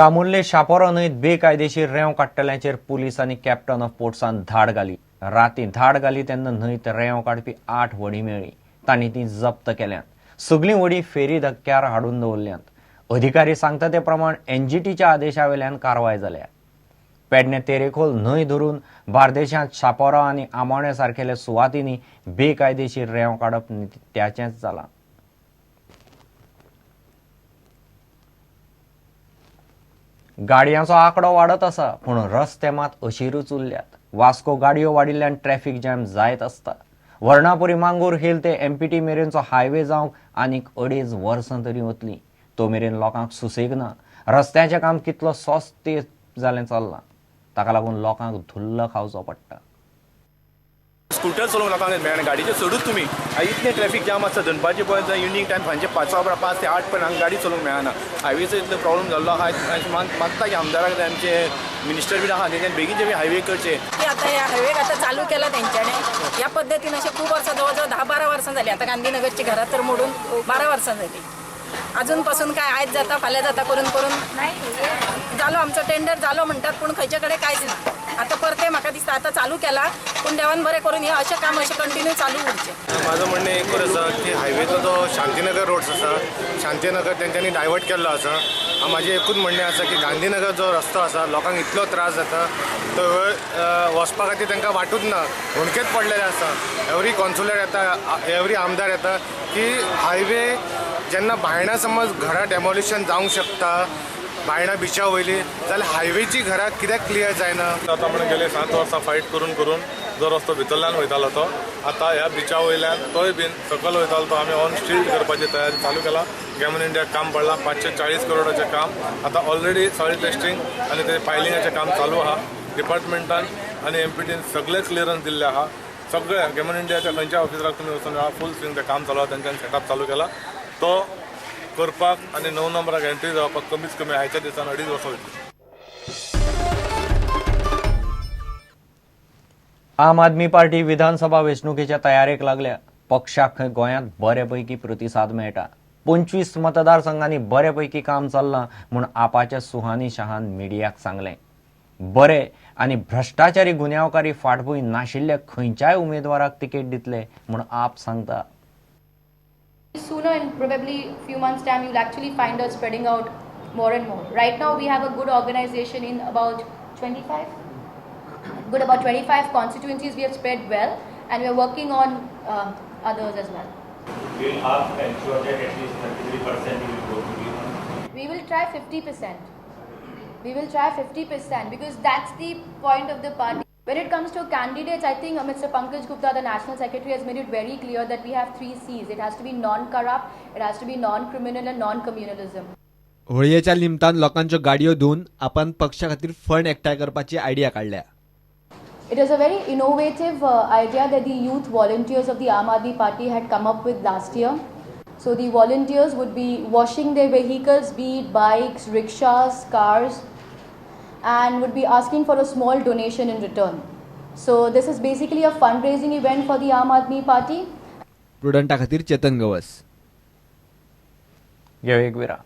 कामुर्ले शापोरा न्हंयत बेकायदेशीर रेंव काडटल्यांचेर पुलिसांनी कॅप्टन ऑफ पोर्ट्सान धाड घाली. रातीं धाड घाली तेन्ना न्हंयत रेंव काडपी 8 व्हडीं मेळ्ळीं. तांणी ती जप्त केल्यांत. सगळीं व्हडीं फेरी धक्क्यार हाडून दवरल्यांत. अधिकारी सांगता ते प्रमाण एनजीटीच्या आदेशा वयल्यान कारवाय जाल्या. पेडणे तेरेखोल न्हंय धरून बार्देशांत शापोरा आनी आमोण्या सारकेल्या सुवातींनी बेकायदेशीर रेंव काडप नित्याचेंच जालां. गाडयांचो आंकडो वाडत आसा, पूण रस्ते मात अशीरूच उरल्यात. वास्को गाडयो वाडिल्ल्यान ट्रॅफिक जॅम जायत आसता. वर्णापुरी मांगूर हिल ते एमपीटी मेरेनचो हायवे जावंक आनीक 2.5 वर्सां तरी वतलीं. तो मेरेन लोकांक सुसेग ना. रस्त्याचें काम कितलो सोस्त जालें चल्लां. ताका लागून लोकांक धुल्ल खावचो पडटा. स्कूटर चलोवंक लोकांक मेळना. गाडीचे सोडूत तुमी. इतलें ट्रॅफिक जाम आसता. दनपारचे पळय इवनिंग टायम सांजे 5 ते 8 पर्यंत हांगा गाडी चलोवंक मेळना. हायवेचो इतलो प्रॉब्लेम जाल्लो आहा. मागता की आमदाराक आमचे मिनिस्टर बी आहा तेंच्यानी बेगीनचे बी हायवे करचे. की आता ह्या हायवे आता चालू केला तेंच्यानी. ह्या पद्दतीन अशें खूब वर्सां जवळ 10-12 वर्सां जालीं. आता गांधीनगरची घरां तर मोडून 12 वर्सां जालीं. अजून पासून काय आयज जाता फाल्यां जाता करून जालो. आमचो टेंडर जालो म्हणटात, पूण खंयचे कडेन कांयच ना. आता परते म्हाका दिसता आता चालू केला, पूण देवान बरें करून हे अशें काम अशें कंटिन्यू चालू उरचें. माझं म्हणणं एक आसा की हायवेचो जो शांतीनगर रोड्स आसा, शांतीनगर तेंच्यांनी डायवर्ट केल्लो आसा. म्हाजें एकूच म्हणणें आसा की गांधीनगर जो रस्तो आसा लोकांक इतलो त्रास जाता, तो वचपा खातीर तांकां वाटूच ना. हुणकेच पडलेले आसा. एवरी कॉन्सुलर येता, एवरी आमदार येता की हायवे जेन्ना भायणां समज घरां डेमोलिशन जावंक शकता, भायणां बिचा वयली, जाल्यार हायवेची घरां कित्याक क्लियर जायना. आतां म्हणून गेले 7 वर्सां फायट करून जो रस्तो भितरल्यान वयतालो तो आतां ह्या बिचा वयल्यान तोय बीन सकयल वयतालो तो आमी ऑन स्ट्रीट करपाची तयारी चालू केला. गॅमन इंडिया काम पडलां. 540 करोडाचें काम आतां ऑलरेडी सॉईल टेस्टिंग आनी ते फायलिंगाचें काम चालू आहा. डिपार्टमेंटान आनी एमपीटीन सगळे क्लियरन्स दिल्ले आहा. सगळे गॅमन इंडियाच्या खंयच्या ऑफिसराक तुमी वचून फूल स्विंग तें काम चालू आहा. तेंच्यांनी सेटअप चालू केला. तो करपाक आनी 9 नंबराक एंट्री जावपाक कमीच कमी आयच्या दिसान 2.5 वर्सां वयतलीं. आम आदमी पार्टी विधानसभा वेंचणुकेच्या तयारेक लागल्या. पक्षाक गोंयांत बऱ्यापैकी प्रतिसाद मेळटा. 25 मतदारसंघांनी बऱ्यापैकी काम चल्लां म्हूण आपाच्या सुहानी शहान मिडियाक सांगलें. बरे आनी भ्रश्टाचारी गुन्यांवकारी फाटभूंय नाशिल्ल्या खंयच्याय उमेदवाराक तिकेट दितले म्हूण आप सांगता. Sooner, in probably few months' time, you'll actually find us spreading out more and more. Right now, we have a good organization in about 25 constituencies. We have spread well, and we are working on others as well. We'll have ensured that at least 33% will go to you. We will try 50%. We will try 50% because that's the point of the party. When it comes to candidates, I think Mr. Pankaj Gupta, the National Secretary, has made it very clear that we have 3 C's. It has to be non-corrupt, it has to be non-criminal and non-communalism. होळयेच्या निमतान लोकांच्यो गाडयो धुवन आपण पक्षा खातीर fund एकठांय करपाची idea काढल्या. It is a very innovative idea that the youth volunteers of the Aam Aadmi Party had come up with last year. So the volunteers would be washing their vehicles, be it bikes, rickshaws, cars, and would be asking for a small donation in return. So this is basically a fundraising event for the Aam Aadmi Party. प्रुडंटा खातीर चेतन गवस. घेऊ एक विराम.